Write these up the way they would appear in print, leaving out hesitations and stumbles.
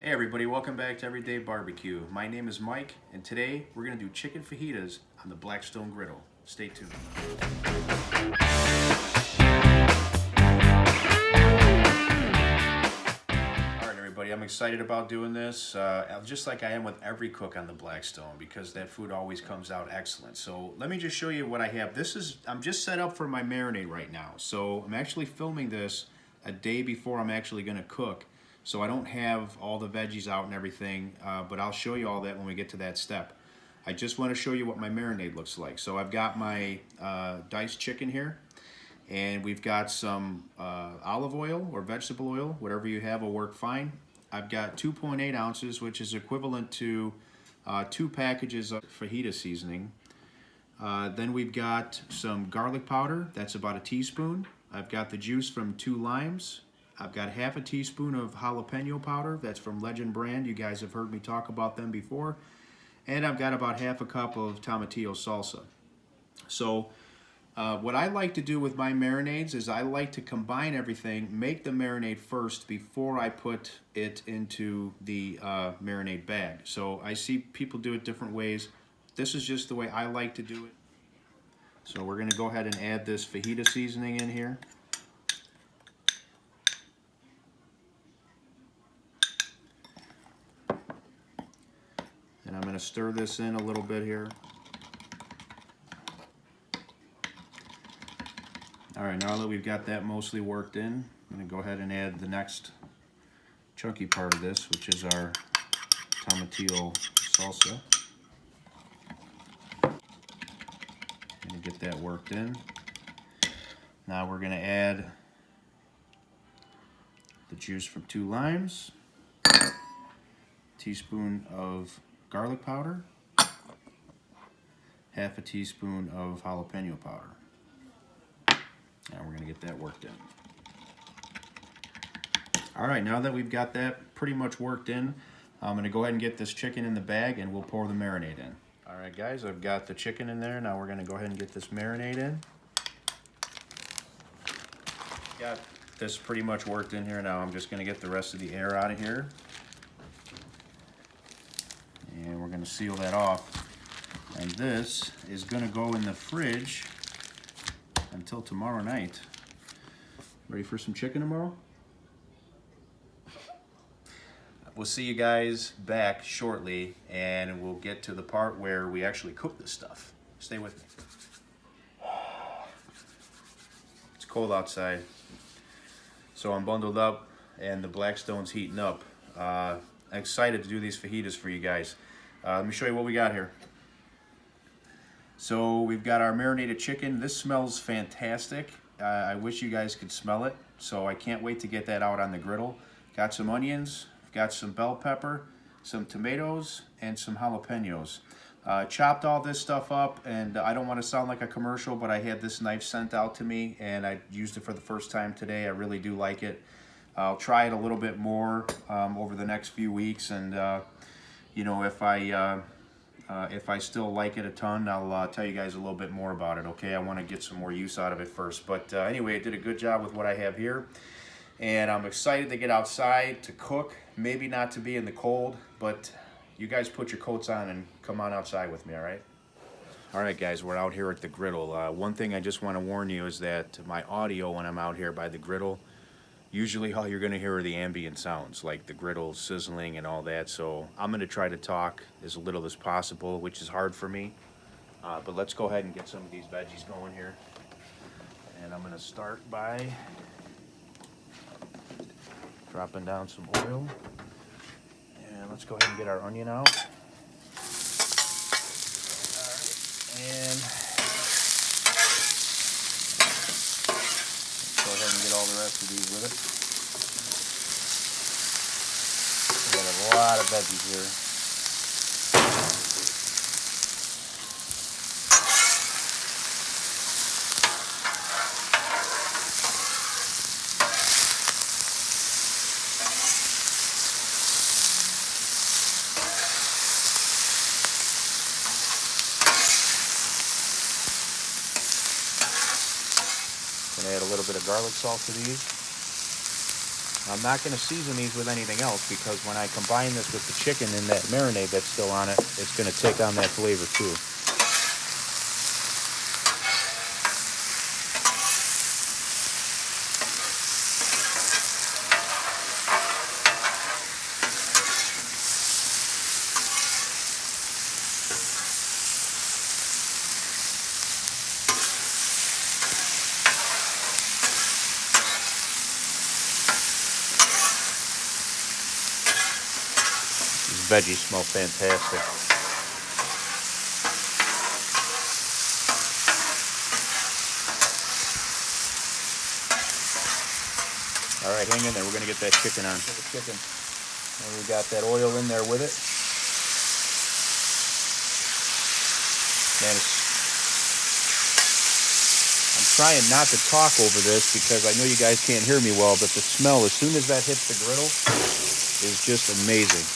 Hey everybody, welcome back to Everyday Barbecue. My name is Mike, and today we're going to do chicken fajitas on the Blackstone Griddle. Stay tuned. Alright everybody, I'm excited about doing this, just like I am with every cook on the Blackstone, because that food always comes out excellent. So let me just show you what I have. I'm just set up for my marinade right now. So I'm actually filming this a day before I'm actually going to cook. So I don't have all the veggies out and everything, but I'll show you all that when we get to that step. I just want to show you what my marinade looks like. So I've got my diced chicken here, and we've got some olive oil or vegetable oil, whatever you have will work fine. I've got 2.8 ounces, which is equivalent to 2 packages of fajita seasoning. Then we've got some garlic powder, that's about a teaspoon. I've got the juice from 2 limes. I've got half a teaspoon of jalapeno powder. That's from Legend brand. You guys have heard me talk about them before. And I've got about half a cup of tomatillo salsa. So what I like to do with my marinades is I like to combine everything, make the marinade first before I put it into the marinade bag. So I see people do it different ways. This is just the way I like to do it. So we're going to go ahead and add this fajita seasoning in here. And I'm going to stir this in a little bit here. All right, now that we've got that mostly worked in, I'm going to go ahead and add the next chunky part of this, which is our tomatillo salsa. I'm going to get that worked in. Now we're going to add the juice from 2 limes, a teaspoon of garlic powder, half a teaspoon of jalapeno powder. Now we're going to get that worked in. Alright, now that we've got that pretty much worked in, I'm going to go ahead and get this chicken in the bag and we'll pour the marinade in. Alright guys, I've got the chicken in there. Now we're going to go ahead and get this marinade in. Got this pretty much worked in here. Now I'm just going to get the rest of the air out of here. And we're going to seal that off. And this is going to go in the fridge until tomorrow night. Ready for some chicken tomorrow? We'll see you guys back shortly, and we'll get to the part where we actually cook this stuff. Stay with me. It's cold outside, so I'm bundled up, and the Blackstone's heating up. I'm excited to do these fajitas for you guys. Let me show you what we got here. So we've got our marinated chicken. This smells fantastic. I wish you guys could smell it. So I can't wait to get that out on the griddle. Got some onions, got some bell pepper, some tomatoes, and some jalapenos. Chopped all this stuff up, and I don't want to sound like a commercial, but I had this knife sent out to me, and I used it for the first time today. I really do like it. I'll try it a little bit more over the next few weeks, and you know, if I still like it a ton, I'll tell you guys a little bit more about it, okay? I want to get some more use out of it first. But anyway, I did a good job with what I have here. And I'm excited to get outside to cook. Maybe not to be in the cold, but you guys put your coats on and come on outside with me, all right? All right, guys, we're out here at the griddle. One thing I just want to warn you is that my audio when I'm out here by the griddle, usually all you're going to hear are the ambient sounds, like the griddle sizzling and all that. So I'm going to try to talk as little as possible, which is hard for me. But let's go ahead and get some of these veggies going here. And I'm going to start by dropping down some oil. And let's go ahead and get our onion out. All right. And go ahead and get all the rest of these with it. We got a lot of veggies here. Gonna add a little bit of garlic salt to these. I'm not going to season these with anything else because when I combine this with the chicken and that marinade that's still on it, it's going to take on that flavor too. These veggies smell fantastic. All right, hang in there. We're going to get that chicken on. And we got that oil in there with it. Man, I'm trying not to talk over this because I know you guys can't hear me well, but the smell, as soon as that hits the griddle, is just amazing.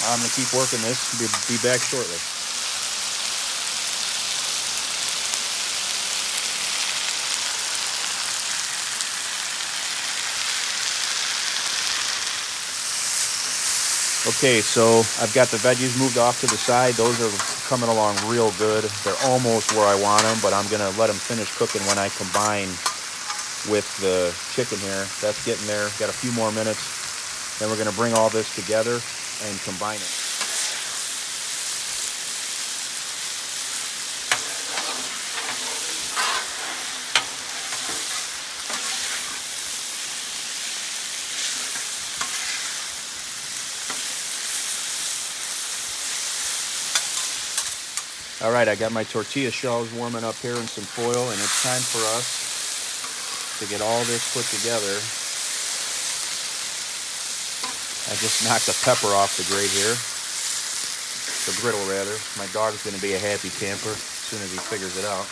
I'm going to keep working this. Be back shortly. Okay, so I've got the veggies moved off to the side. Those are coming along real good. They're almost where I want them, but I'm going to let them finish cooking when I combine with the chicken here. That's getting there. Got a few more minutes. Then we're going to bring all this together and combine it. All right, I got my tortilla shells warming up here in some foil, and it's time for us to get all this put together. I just knocked the pepper off the grate here. The griddle, rather. My dog's going to be a happy camper as soon as he figures it out.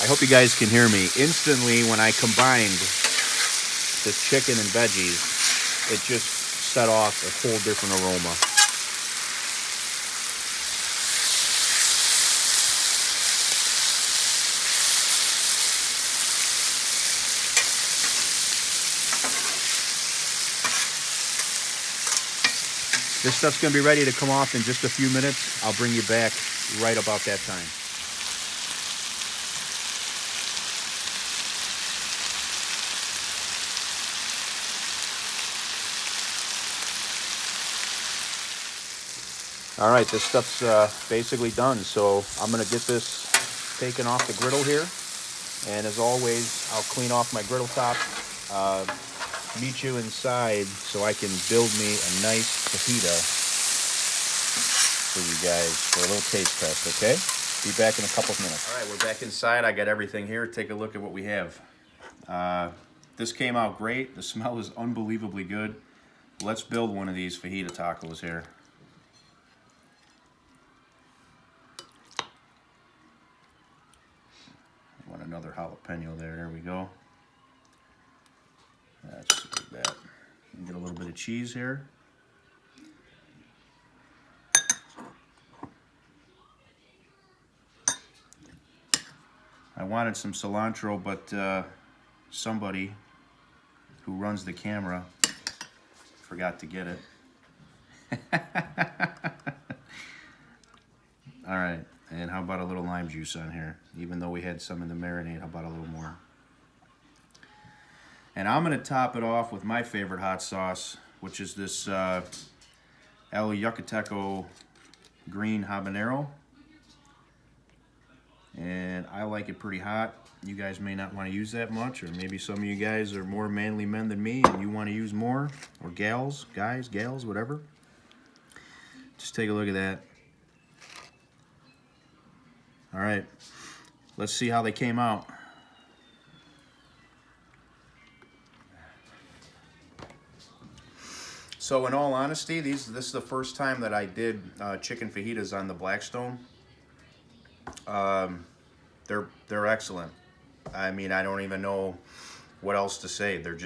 I hope you guys can hear me. Instantly, when I combined this chicken and veggies, it just set off a whole different aroma. This stuff's going to be ready to come off in just a few minutes. I'll bring you back right about that time. All right, this stuff's basically done, so I'm going to get this taken off the griddle here. And as always, I'll clean off my griddle top, meet you inside so I can build me a nice fajita for you guys for a little taste test, okay? Be back in a couple of minutes. All right, we're back inside. I got everything here. Take a look at what we have. This came out great. The smell is unbelievably good. Let's build one of these fajita tacos here. Want another jalapeno there. There we go. That's like that. Get a little bit of cheese here. I wanted some cilantro, but somebody who runs the camera forgot to get it. All right, and how about a little lime juice on here? Even though we had some in the marinade, how about a little more? And I'm gonna top it off with my favorite hot sauce, which is this El Yucateco green habanero. And I like it pretty hot. You guys may not want to use that much, or maybe some of you guys are more manly men than me and you want to use more, or gals, guys, gals, whatever. Just take a look at that. All right, let's see how they came out. So in all honesty, this is the first time that I did chicken fajitas on the Blackstone. They're excellent. I mean, I don't even know what else to say. They're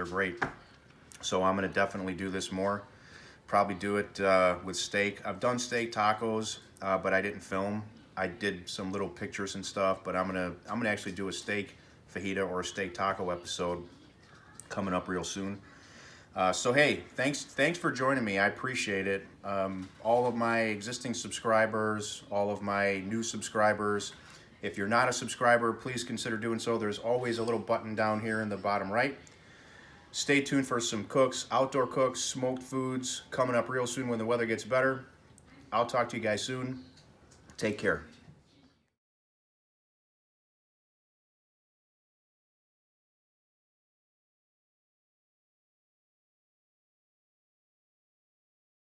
great. So I'm gonna definitely do this more. Probably do it with steak. I've done steak tacos, but I didn't film. I did some little pictures and stuff, but I'm gonna actually do a steak fajita or a steak taco episode coming up real soon. So hey, thanks for joining me. I appreciate it. All of my existing subscribers, all of my new subscribers. If you're not a subscriber, please consider doing so. There's always a little button down here in the bottom right. Stay tuned for some cooks, outdoor cooks, smoked foods coming up real soon when the weather gets better. I'll talk to you guys soon. Take care.